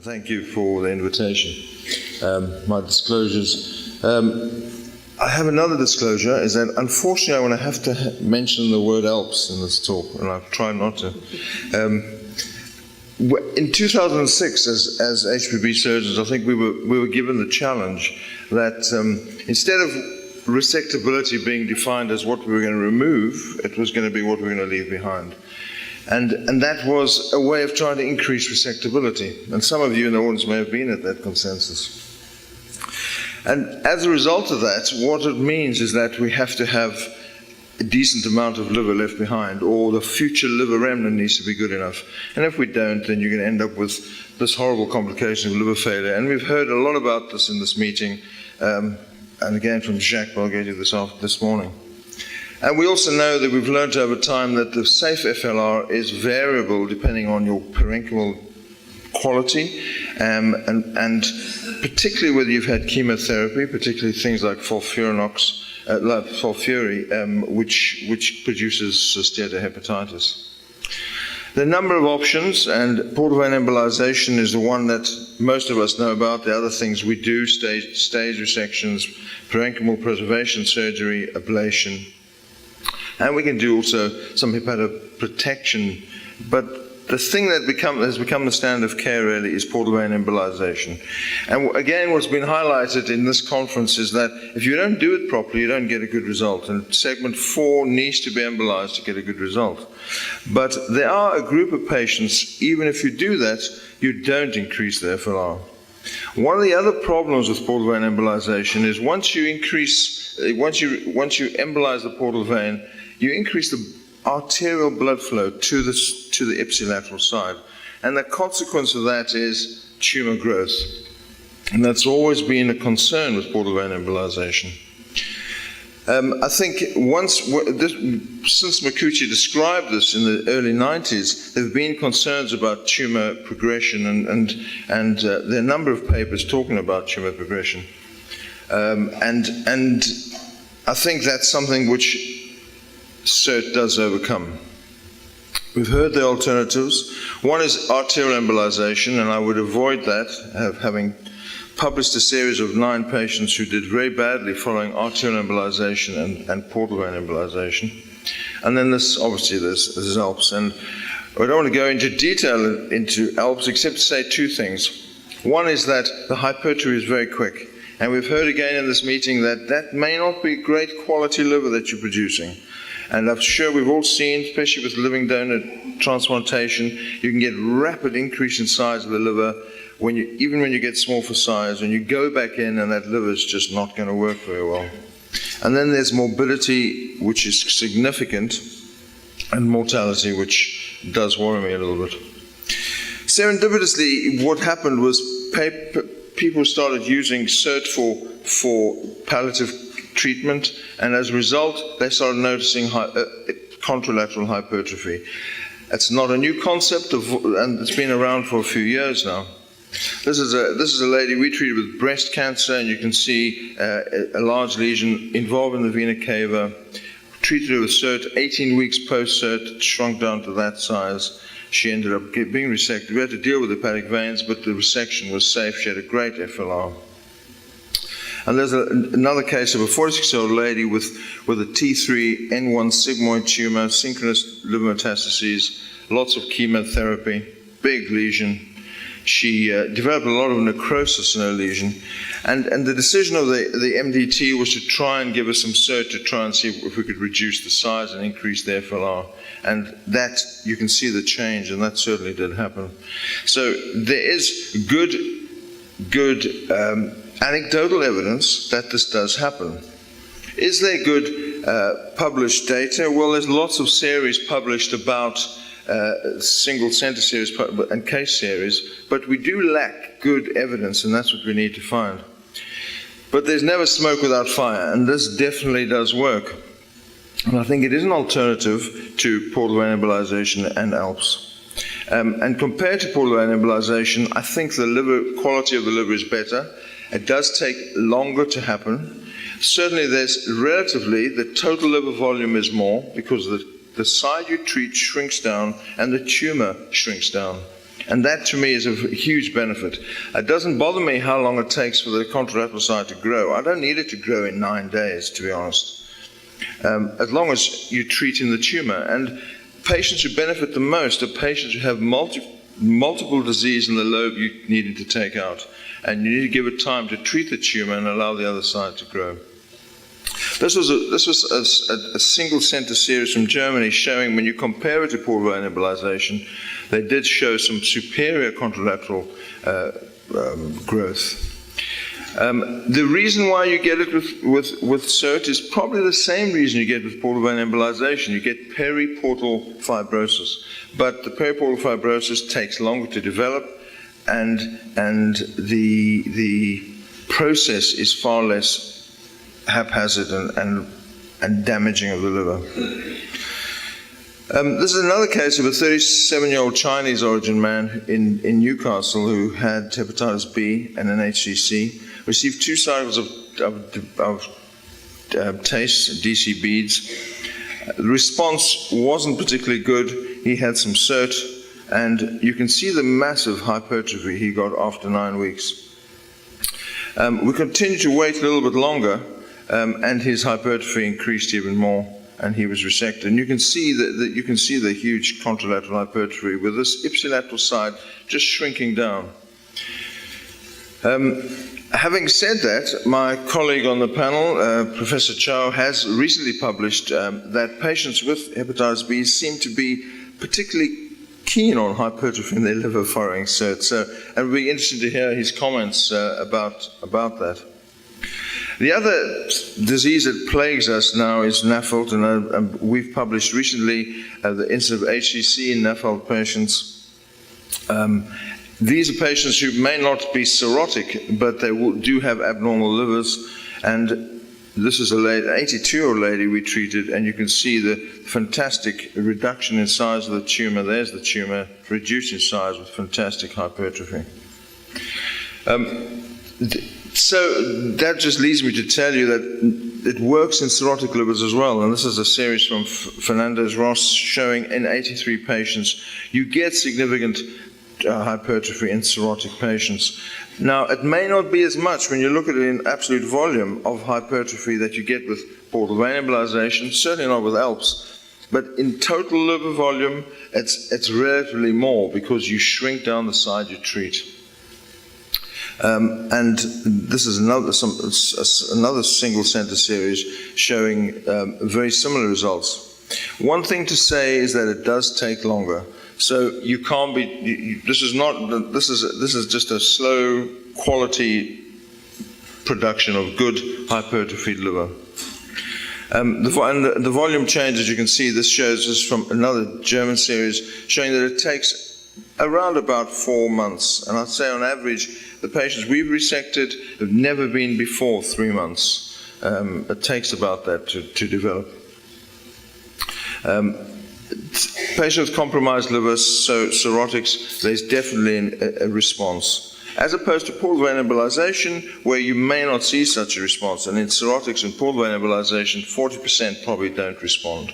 Thank you for the invitation. My disclosures. I have another disclosure, is that unfortunately I'm going to have to mention the word ALPS in this talk, and I'll try not to. In 2006, as HPB surgeons, I think we were given the challenge that instead of resectability being defined as what we were going to remove, it was going to be what we were going to leave behind. And that was a way of trying to increase resectability. And some of you in the audience may have been at that consensus. And as a result of that, what it means is that we have to have a decent amount of liver left behind, or the future liver remnant needs to be good enough. And if we don't, then you're going to end up with this horrible complication of liver failure. And we've heard a lot about this in this meeting, and again from Jacques Balghetti this morning. And we also know that we've learned over time that the safe FLR is variable depending on your parenchymal quality, and particularly whether you've had chemotherapy, particularly things like fulfury, which produces steatohepatitis. There are a number of options, and portal vein embolization is the one that most of us know about. The other things we do, stage resections, parenchymal preservation surgery, ablation. And we can do also some hepatoprotection. But the thing that has become the standard of care really is portal vein embolization. And again, what's been highlighted in this conference is that if you don't do it properly, you don't get a good result. And segment 4 needs to be embolized to get a good result. But there are a group of patients, even if you do that, you don't increase the FLR. One of the other problems with portal vein embolization is once you embolize the portal vein, you increase the arterial blood flow to the ipsilateral side. And the consequence of that is tumor growth. And that's always been a concern with portal vein embolization. I think since Mikuchi described this in the early 90s, there have been concerns about tumor progression, and there are a number of papers talking about tumor progression. And I think that's something which SIRT does overcome. We've heard the alternatives. One is arterial embolization, and I would avoid that, having published a series of 9 patients who did very badly following arterial embolization and portal vein embolization. And then obviously there's ALPS. And I don't want to go into detail into ALPS except to say 2 things. One is that the hypertrophy is very quick. And we've heard again in this meeting that may not be great quality liver that you're producing. And I'm sure we've all seen, especially with living donor transplantation, you can get rapid increase in size of the liver even when you get small for size, when you go back in and that liver is just not going to work very well. And then there's morbidity, which is significant, and mortality, which does worry me a little bit. Serendipitously, what happened was people started using SIRT for palliative treatment, and as a result, they started noticing contralateral hypertrophy. It's not a new concept, and it's been around for a few years now. This is a lady we treated with breast cancer, and you can see a large lesion involved in the vena cava. Treated her with SIRT, 18 weeks post-SIRT, shrunk down to that size. She ended up being resected. We had to deal with hepatic veins, but the resection was safe. She had a great FLR. And there's another case of a 46-year-old lady with a T3 N1 sigmoid tumor, synchronous liver metastases, lots of chemotherapy, big lesion. She developed a lot of necrosis in her lesion. And the decision of the MDT was to try and give her some SIRT to try and see if we could reduce the size and increase the FLR. And that, you can see the change, and that certainly did happen. So there is good anecdotal evidence that this does happen. Is there good published data? Well, there's lots of series published about single center series and case series, but we do lack good evidence, and that's what we need to find. But there's never smoke without fire, and this definitely does work. And I think it is an alternative to portal vein embolization and ALPS. And compared to portal vein embolization, I think the quality of the liver is better. It does take longer to happen. Certainly there's relatively, the total liver volume is more because the side you treat shrinks down and the tumor shrinks down. And that, to me, is a huge benefit. It doesn't bother me how long it takes for the contralateral side to grow. I don't need it to grow in 9 days, to be honest, as long as you're treating the tumor. And patients who benefit the most are patients who have multiple disease in the lobe you needed to take out. And you need to give it time to treat the tumor and allow the other side to grow. This was a single center series from Germany showing when you compare it to portal vein embolization, they did show some superior contralateral growth. The reason why you get it with SIRT is probably the same reason you get with portal vein embolization. You get periportal fibrosis, but the periportal fibrosis takes longer to develop, and the process is far less haphazard and damaging of the liver. This is another case of a 37-year-old Chinese origin man in Newcastle who had hepatitis B and an HCC, received 2 cycles of TACE, DC beads. The response wasn't particularly good. He had some SIRT, and you can see the massive hypertrophy he got after 9 weeks. We continued to wait a little bit longer, and his hypertrophy increased even more, and he was resected. And you can see the huge contralateral hypertrophy with this ipsilateral side just shrinking down. Having said that, my colleague on the panel, Professor Chow, has recently published that patients with hepatitis B seem to be particularly keen on hypertrophy in their liver following SIRT. So it would be interesting to hear his comments about that. The other disease that plagues us now is NAFLD, and we've published recently the incidence of HCC in NAFLD patients. These are patients who may not be cirrhotic, but they do have abnormal livers, and this is a lady, an 82-year-old lady we treated, and you can see the fantastic reduction in size of the tumor. There's the tumor, reduced in size with fantastic hypertrophy. So that just leads me to tell you that it works in cirrhotic livers as well, and this is a series from Fernandez-Ross showing in 83 patients you get significant hypertrophy in cirrhotic patients. Now, it may not be as much when you look at it in absolute volume of hypertrophy that you get with portal vein embolization, certainly not with ALPS, but in total liver volume, it's relatively more because you shrink down the side you treat. And this is another single center series showing very similar results. One thing to say is that it does take longer. So you can't be. This is just a slow quality production of good hypertrophied liver. The volume change, as you can see, this shows us from another German series showing that it takes around about 4 months, and I'd say on average the patients we've resected have never been before 3 months. It takes about that to develop. Patients with compromised liver, so cirrhotics, there's definitely a response. As opposed to portal vein embolization, where you may not see such a response. And in cirrhotics and portal vein embolization, 40% probably don't respond.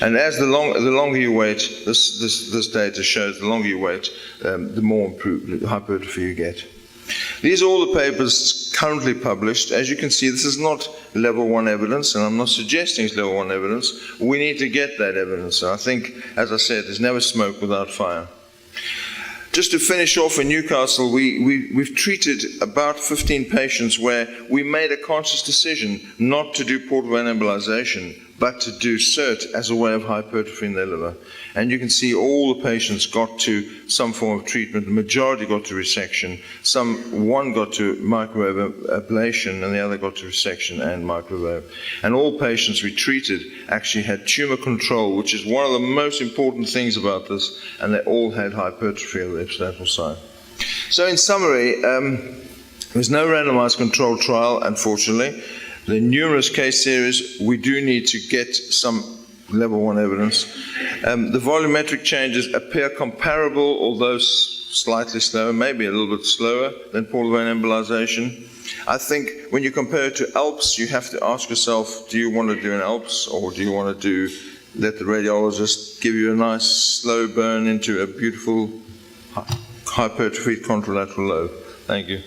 And as the longer you wait, this data shows the longer you wait, the more improved hypertrophy you get. These are all the papers currently published. As you can see, this is not level 1 evidence, and I'm not suggesting it's level 1 evidence. We need to get that evidence. And I think, as I said, there's never smoke without fire. Just to finish off in Newcastle, we've treated about 15 patients where we made a conscious decision not to do portal vein embolization, but to do SIRT as a way of hypertrophy in their liver. And you can see all the patients got to some form of treatment. The majority got to resection. One got to microwave ablation, and the other got to resection and microwave. And all patients we treated actually had tumor control, which is one of the most important things about this, and they all had hypertrophy of the ipsilateral side. So in summary, there's no randomized controlled trial, unfortunately. The numerous case series, we do need to get some level 1 evidence. The volumetric changes appear comparable, although slightly slower, maybe a little bit slower than portal vein embolization. I think when you compare it to ALPS, you have to ask yourself, do you want to do an ALPS, or do you want to let the radiologist give you a nice slow burn into a beautiful hypertrophied contralateral lobe. Thank you.